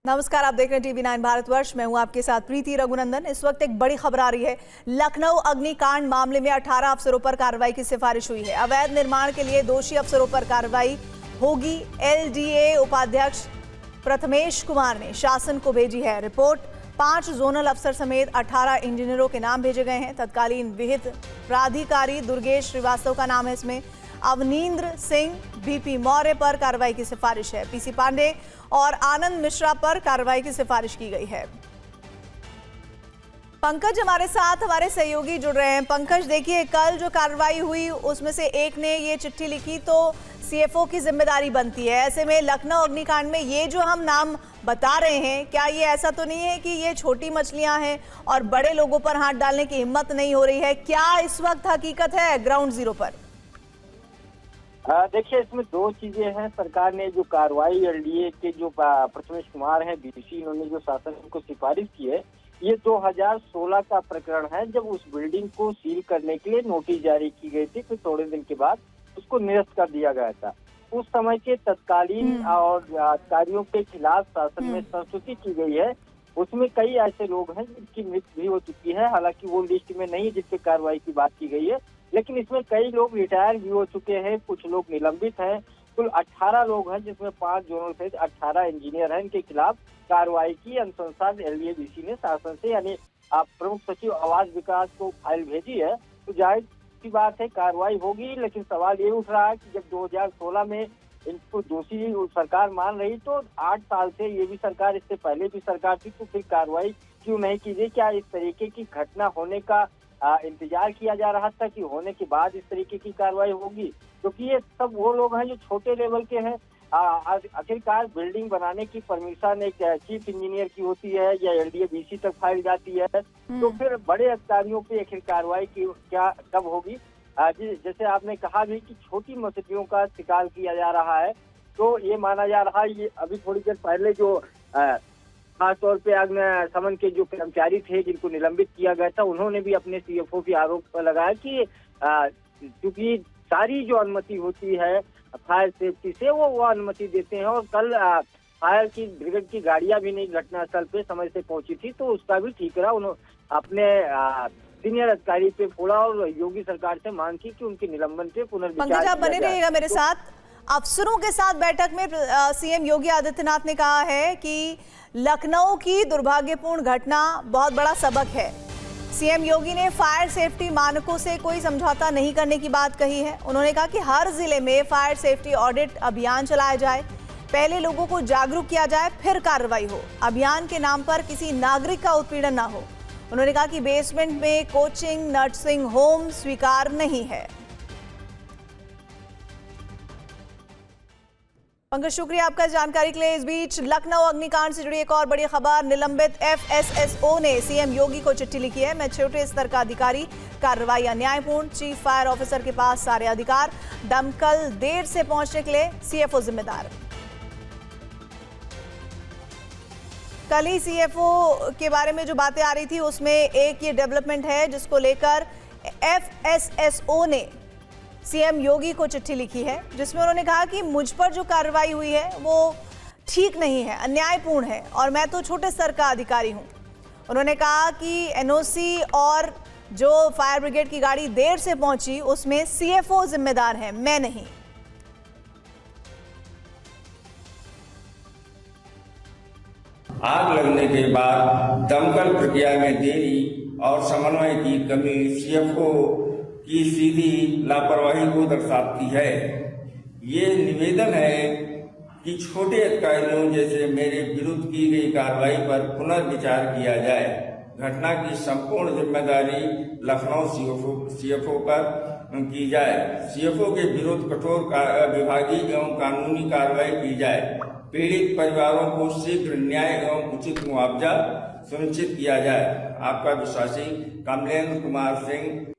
नमस्कार, आप देख रहे हैं टीवी9 भारतवर्ष। मैं हूं आपके साथ प्रीति रघुनंदन। इस वक्त एक बड़ी खबर आ रही है। लखनऊ अग्निकांड मामले में 18 अफसरों पर कार्रवाई की सिफारिश हुई है। अवैध निर्माण के लिए दोषी अफसरों पर कार्रवाई होगी। एलडीए उपाध्यक्ष प्रथमेश कुमार ने शासन को भेजी है रिपोर्ट। 5 जोनल अफसर समेत 18 इंजीनियरों के नाम भेजे गए हैं। तत्कालीन विहित प्राधिकारी दुर्गेश श्रीवास्तव का नाम है इसमें। अवनींद्र सिंह, बीपी मौर्य पर कार्रवाई की सिफारिश है। पीसी पांडे और आनंद मिश्रा पर कार्रवाई की सिफारिश की गई है। पंकज हमारे साथ, हमारे सहयोगी जुड़ रहे हैं। पंकज, देखिए, कल जो कार्रवाई हुई उसमें से एक ने ये चिट्ठी लिखी तो सीएफओ की जिम्मेदारी बनती है। ऐसे में लखनऊ अग्निकांड में ये जो हम नाम बता रहे हैं, क्या ये ऐसा तो नहीं है कि ये छोटी मछलियां हैं और बड़े लोगों पर हाथ डालने की हिम्मत नहीं हो रही है? क्या इस वक्त हकीकत है ग्राउंड जीरो पर? देखिए, इसमें दो चीजें हैं। सरकार ने जो कार्रवाई एलडीए के जो प्रथमेश कुमार हैं बीसी, इन्होंने जो शासन को सिफारिश की है, ये 2016 का प्रकरण है, जब उस बिल्डिंग को सील करने के लिए नोटिस जारी की गई थी। फिर थोड़े दिन के बाद उसको निरस्त कर दिया गया था। उस समय के तत्कालीन और अधिकारियों के खिलाफ शासन में संस्तुति की गई है। उसमें कई ऐसे लोग हैं जिनकी मृत्यु भी हो चुकी है। हालांकि वो लिस्ट में नहीं है जिस पे कार्रवाई की बात की गई है, लेकिन इसमें कई लोग रिटायर भी हो चुके हैं, कुछ लोग निलंबित हैं। कुल 18 लोग हैं, जिसमें 5 जोनल सहित 18 इंजीनियर हैं। इनके खिलाफ कार्रवाई की अनुशंसा एलडीए बीसी ने शासन से, यानी प्रमुख सचिव आवास विकास को फाइल भेजी है। तो जाहिर सी बात है कार्रवाई होगी, लेकिन सवाल ये उठ रहा है कि जब 2016 में इनको दोषी सरकार मान रही, तो 8 साल से ये भी सरकार, इससे पहले भी सरकार थी, तो फिर कार्रवाई क्यों नहीं की गई? क्या इस तरीके की घटना होने का इंतजार किया जा रहा था कि होने के बाद इस तरीके की कार्रवाई होगी? क्योंकि ये सब वो लोग हैं जो छोटे लेवल के हैं। आखिरकार बिल्डिंग बनाने की परमिशन एक चीफ इंजीनियर की होती है या एलडीए बीसी तक फाइल जाती है, तो फिर बड़े अधिकारियों पे आखिर कार्रवाई की क्या कब होगी? जैसे आपने कहा भी कि छोटी मछलियों का शिकार किया जा रहा है, तो ये माना जा रहा है, ये अभी थोड़ी देर पहले जो खासतौर पे अग्निशमन के जो कर्मचारी थे जिनको निलंबित किया गया था, उन्होंने भी अपने सीएफओ की आरोप लगाया कि क्योंकि सारी जो अनुमति होती है फायर सेफ्टी से, वो अनुमति देते हैं। और कल फायर की ब्रिगेड की गाड़ियां भी नहीं घटनास्थल पे समय से पहुंची थी, तो उसका भी ठीकरा उन्होंने अपने सीनियर अधिकारी पे फोड़ा और योगी सरकार से मांग की कि उनके निलंबन पे पुनर्विचार किया जाए। पंकज, आप बने रहिएगा मेरे साथ। अफसरों के साथ बैठक में सीएम योगी आदित्यनाथ ने कहा है कि लखनऊ की दुर्भाग्यपूर्ण घटना बहुत बड़ा सबक है। सीएम योगी ने फायर सेफ्टी मानकों से कोई समझौता नहीं करने की बात कही है। उन्होंने कहा कि हर जिले में फायर सेफ्टी ऑडिट अभियान चलाया जाए, पहले लोगों को जागरूक किया जाए, फिर कार्रवाई हो। अभियान के नाम पर किसी नागरिक का उत्पीड़न ना हो। उन्होंने कहा कि बेसमेंट में कोचिंग नर्सिंग होम स्वीकार नहीं है। पंकज, शुक्रिया आपका जानकारी के लिए। इस बीच लखनऊ अग्निकांड से जुड़ी एक और बड़ी खबर। निलंबित एफएसएसओ ने सीएम योगी को चिट्ठी लिखी है। मैं छोटे स्तर का अधिकारी, कार्रवाई अन्यायपूर्ण, चीफ फायर ऑफिसर के पास सारे अधिकार, दमकल देर से पहुंचने के लिए सीएफओ जिम्मेदार। कल ही सीएफओ के बारे में जो बातें आ रही थी उसमें एक ये डेवलपमेंट है जिसको लेकर एफएसएसओ ने सीएम योगी को चिट्ठी लिखी है, जिसमें उन्होंने कहा कि मुझ पर जो कार्रवाई हुई है वो ठीक नहीं है, अन्यायपूर्ण है और मैं तो छोटे स्तर का अधिकारी हूं। उन्होंने कहा कि एनओसी और जो फायर ब्रिगेड की गाड़ी देर से पहुंची उसमें सीएफओ जिम्मेदार है, मैं नहीं। आग लगने के बाद दमकल प्रक्रिया में देरी और समन्वय की कमी सीएफओ की सीधी लापरवाही को दर्शाती है। ये निवेदन है कि छोटे अधिकारियों जैसे मेरे विरुद्ध की गई कार्रवाई पर पुनर्विचार किया जाए। घटना की संपूर्ण जिम्मेदारी लखनऊ सीएफओ पर की जाए। सीएफओ के विरुद्ध कठोर विभागीय एवं कानूनी कार्रवाई की जाए। पीड़ित परिवारों को शीघ्र न्याय एवं उचित मुआवजा सुनिश्चित किया जाए। आपका विश्वासी कमलेंद्र कुमार सिंह,